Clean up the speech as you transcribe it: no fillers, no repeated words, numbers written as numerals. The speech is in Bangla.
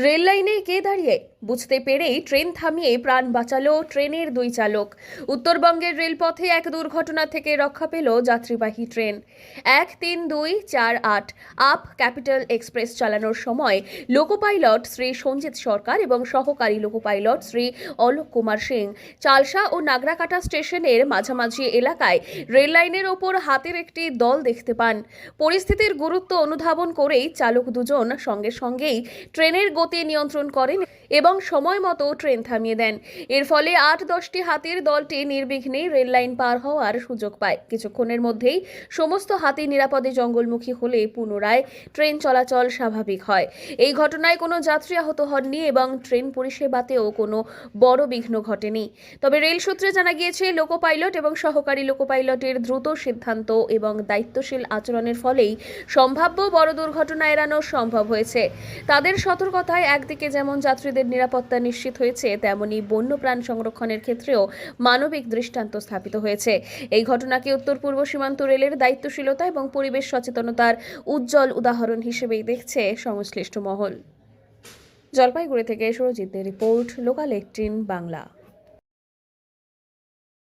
রেল লাইনে কে দাঁড়িয়ে বুঝতে পেরেই ট্রেন থামিয়ে প্রাণ বাঁচালো ট্রেনের দুই চালক। উত্তরবঙ্গের রেলপথে এক দুর্ঘটনা থেকে রক্ষা পেল যাত্রীবাহী ট্রেন 13248 আপ ক্যাপিটাল এক্সপ্রেস চালানোর সময় লোকো পাইলট শ্রী সঞ্জিত সরকার এবং সহকারী লোকো পাইলট শ্রী অলোক কুমার সিং চালসা ও নাগরাকাটা স্টেশনের মাঝামাঝি এলাকায় রেল লাইনের ওপর হাতের একটি দল দেখতে পান। পরিস্থিতির গুরুত্ব অনুধাবন করেই চালক দুজন সঙ্গে সঙ্গেই ট্রেনের গতি নিয়ন্ত্রণ করেন এবং সময় মতো ট্রেন থামিয়ে দেন। এর ফলে ৮-১০টি হাতির দলটি নির্বিঘ্নে রেল লাইন পার হওয়ার সুযোগ পায়। কিছুক্ষণের মধ্যেই সমস্ত হাতি নিরাপদে জঙ্গলমুখী হলে পুনরায় ট্রেন চলাচল স্বাভাবিক হয়। এই ঘটনায় কোনো যাত্রী আহত হননি এবং ট্রেন পরিষেবাতেও কোনো বড় বিঘ্ন ঘটেনি। তবে রেল সূত্রে জানা গিয়েছে, লোকো পাইলট এবং সহকারী লোকো পাইলটের দ্রুত সিদ্ধান্ত এবং দায়িত্বশীল আচরণের ফলেই সম্ভাব্য বড় দুর্ঘটনা এড়ানো সম্ভব হয়েছে। তাদের সতর্কতায় একদিকে যেমন যাত্রীদের নিরাপত্তা নিশ্চিত হয়েছে, তেমনি বন্যপ্রাণ সংরক্ষণের ক্ষেত্রেও মানবিক দৃষ্টান্ত স্থাপিত হয়েছে। এই ঘটনাকে উত্তর পূর্ব সীমান্ত রেলের দায়িত্বশীলতা এবং পরিবেশ সচেতনতার উজ্জ্বল উদাহরণ হিসেবেই দেখছে সংশ্লিষ্ট মহল। জলপাইগুড়ি থেকে সুরজিতের রিপোর্ট, লোকাল 18 বাংলা।